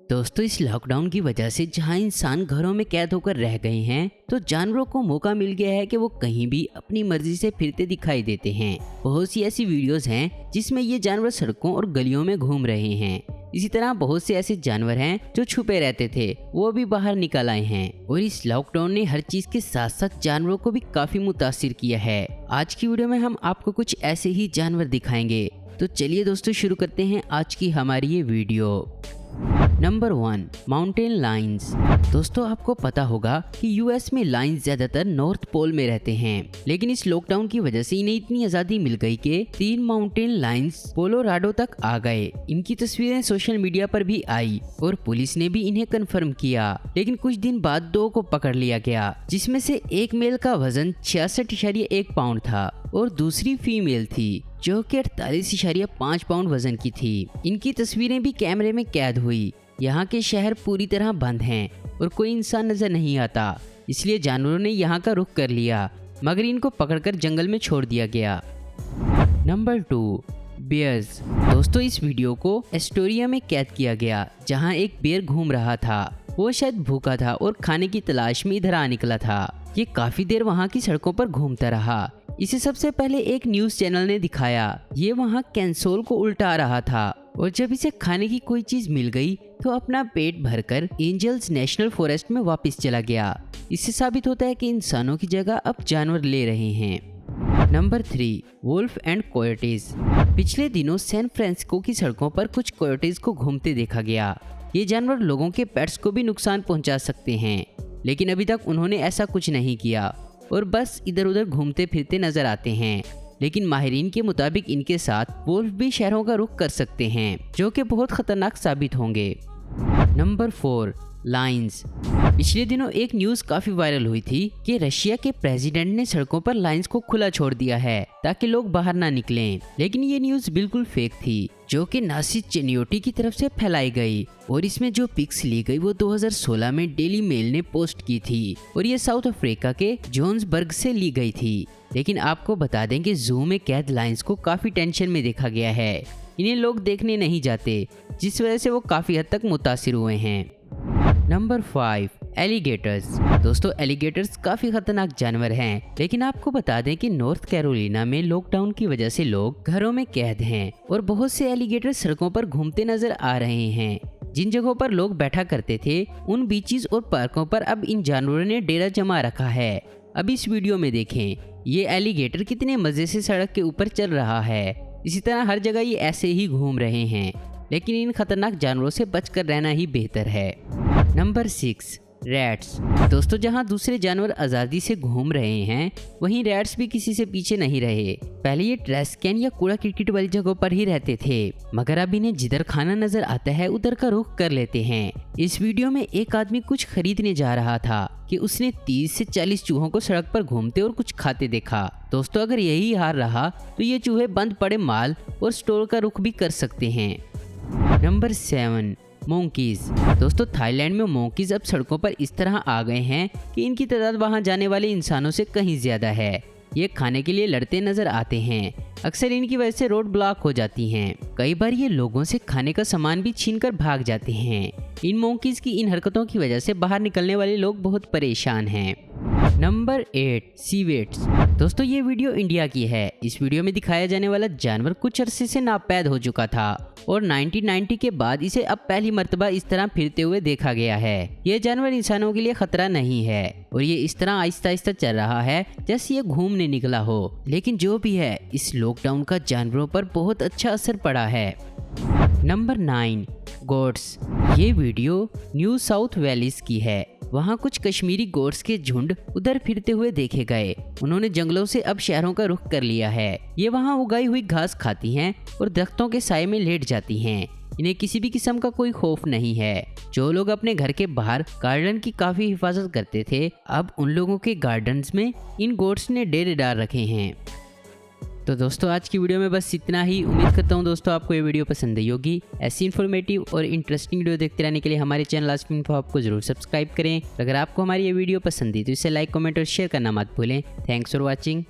दोस्तों, इस लॉकडाउन की वजह से जहां इंसान घरों में कैद होकर रह गए हैं, तो जानवरों को मौका मिल गया है कि वो कहीं भी अपनी मर्जी से फिरते दिखाई देते हैं। बहुत सी ऐसी वीडियोस हैं जिसमें ये जानवर सड़कों और गलियों में घूम रहे हैं। इसी तरह बहुत से ऐसे जानवर हैं जो छुपे रहते थे, वो भी बाहर निकल आए हैं। और इस लॉकडाउन ने हर चीज के साथ साथ जानवरों को भी काफी मुतासिर किया है। आज की वीडियो में हम आपको कुछ ऐसे ही जानवर दिखाएंगे। तो चलिए दोस्तों, शुरू करते हैं आज की हमारी ये वीडियो। Number 1, mountain Lions. दोस्तों, आपको पता होगा कि यूएस में लायंस ज्यादातर नॉर्थ पोल में रहते हैं, लेकिन इस लॉकडाउन की वजह से इन्हें इतनी आजादी मिल गई कि 3 माउंटेन लायंस कोलोराडो तक आ गए। इनकी तस्वीरें सोशल मीडिया पर भी आई और पुलिस ने भी इन्हें कंफर्म किया। लेकिन कुछ दिन बाद 2 को पकड़ लिया गया, जिसमें से एक मेल का वजन 66.1 पाउंड था और दूसरी फीमेल थी जो कि 48.5 पाउंड वजन की थी। इनकी तस्वीरें भी कैमरे में कैद हुई। यहाँ के शहर पूरी तरह बंद हैं और कोई इंसान नजर नहीं आता, इसलिए जानवरों ने यहाँ का रुख कर लिया, मगर इनको पकड़कर जंगल में छोड़ दिया गया। Number 2, bears. दोस्तों, इस वीडियो को एस्टोरिया में कैद किया गया, जहाँ एक बेयर घूम रहा था। वो शायद भूखा था और खाने की तलाश में इधर आ निकला था। ये काफी देर वहाँ की सड़कों पर घूमता रहा। इसे सबसे पहले एक न्यूज चैनल ने दिखाया। ये वहाँ कैंसोल को उल्टा रहा था और जब इसे खाने की कोई चीज मिल गई तो अपना पेट भरकर एंजल्स नेशनल फॉरेस्ट में वापस चला गया। इससे साबित होता है कि इंसानों की जगह अब जानवर ले रहे हैं। Number 3, wolf and coyotes. पिछले दिनों सैन फ्रांसिस्को की सड़कों पर कुछ कोयोटेज को घूमते देखा गया। ये जानवर लोगों के पेट्स को भी नुकसान पहुंचा सकते हैं, लेकिन अभी तक उन्होंने ऐसा कुछ नहीं किया और बस इधर उधर घूमते फिरते नजर आते हैं। लेकिन माहिरीन के मुताबिक इनके साथ वुल्फ भी शहरों का रुख कर सकते हैं, जो कि बहुत खतरनाक साबित होंगे। Number 4, Lions. पिछले दिनों एक न्यूज काफी वायरल हुई थी कि रशिया के प्रेसिडेंट ने सड़कों पर लायंस को खुला छोड़ दिया है ताकि लोग बाहर ना निकलें। लेकिन ये न्यूज बिल्कुल फेक थी, जो कि नासी चेनियोटी की तरफ से फैलाई गई। और इसमें जो पिक्स ली गई वो 2016 में डेली मेल ने पोस्ट की थी और ये साउथ अफ्रीका के जोहान्सबर्ग से ली गई थी। लेकिन आपको बता दें कि जू में कैद लायंस को काफी टेंशन में देखा गया है। इन्हें लोग देखने नहीं जाते, जिस वजह से वो काफी हद तक मुतासिर हुए हैं। Number 5, alligators. दोस्तों, एलिगेटर्स काफी खतरनाक जानवर हैं, लेकिन आपको बता दें कि नॉर्थ कैरोलिना में लॉकडाउन की वजह से लोग घरों में कैद हैं और बहुत से एलिगेटर सड़कों पर घूमते नजर आ रहे हैं। जिन जगहों पर लोग बैठा करते थे, उन बीचेस और पार्कों पर अब इन जानवरों ने डेरा जमा रखा है। अब इस वीडियो में देखें, ये एलिगेटर कितने मजे से सड़क के ऊपर चल रहा है। इसी तरह हर जगह ये ऐसे ही घूम रहे हैं, लेकिन इन खतरनाक जानवरों से बचकर रहना ही बेहतर है। Number 6, rats. दोस्तों, जहां दूसरे जानवर आज़ादी से घूम रहे हैं, वहीं रैट्स भी किसी से पीछे नहीं रहे। पहले ये ट्रैश कैन या कूड़ा किरकिट वाली जगहों पर ही रहते थे, मगर अब इन्हें जिधर खाना नजर आता है उधर का रुख कर लेते हैं। इस वीडियो में एक आदमी कुछ खरीदने जा रहा था कि उसने 30 से 40 चूहों को सड़क पर घूमते और कुछ खाते देखा। दोस्तों, अगर यही हाल रहा तो ये चूहे बंद पड़े माल और स्टोर का रुख भी कर सकते हैं। Number 7, monkeys. दोस्तों, थाईलैंड में मोंकीज अब सड़कों पर इस तरह आ गए हैं कि इनकी तादाद वहां जाने वाले इंसानों से कहीं ज्यादा है। ये खाने के लिए लड़ते नजर आते हैं। अक्सर इनकी वजह से रोड ब्लॉक हो जाती हैं। कई बार ये लोगों से खाने का सामान भी छीनकर भाग जाते हैं। इन मोंकीज की इन हरकतों की वजह से बाहर निकलने वाले लोग बहुत परेशान हैं। नंबर 8, सीवेट्स। दोस्तों, ये वीडियो इंडिया की है। इस वीडियो में दिखाया जाने वाला जानवर कुछ अरसे से नापैद हो चुका था और 1990 के बाद इसे अब पहली मर्तबा इस तरह फिरते हुए देखा गया है। ये जानवर इंसानों के लिए खतरा नहीं है और ये इस तरह आहिस्ता आहिस्ता चल रहा है जैसे ये घूमने निकला हो। लेकिन जो भी है, इस लॉकडाउन का जानवरों पर बहुत अच्छा असर पड़ा है। Number 9, goats. ये वीडियो न्यू साउथ वेल्स की है। वहाँ कुछ कश्मीरी गोट्स के झुंड उधर फिरते हुए देखे गए। उन्होंने जंगलों से अब शहरों का रुख कर लिया है। ये वहाँ उगाई हुई घास खाती हैं और दरख्तों के साए में लेट जाती हैं। इन्हें किसी भी किस्म का कोई खौफ नहीं है। जो लोग अपने घर के बाहर गार्डन की काफी हिफाजत करते थे, अब उन लोगों के गार्डन्स में इन गोट्स ने डेरे डाल रखे हैं। तो दोस्तों, आज की वीडियो में बस इतना ही। उम्मीद करता हूँ दोस्तों आपको ये वीडियो पसंद आई होगी। ऐसी इन्फॉर्मेटिव और इंटरेस्टिंग वीडियो देखते रहने के लिए हमारे चैनल आस्क मी इन्फो आपको जरूर सब्सक्राइब करें। अगर आपको हमारी ये वीडियो पसंद आई तो इसे लाइक, कमेंट और शेयर करना मत भूलें। Thanks for watching.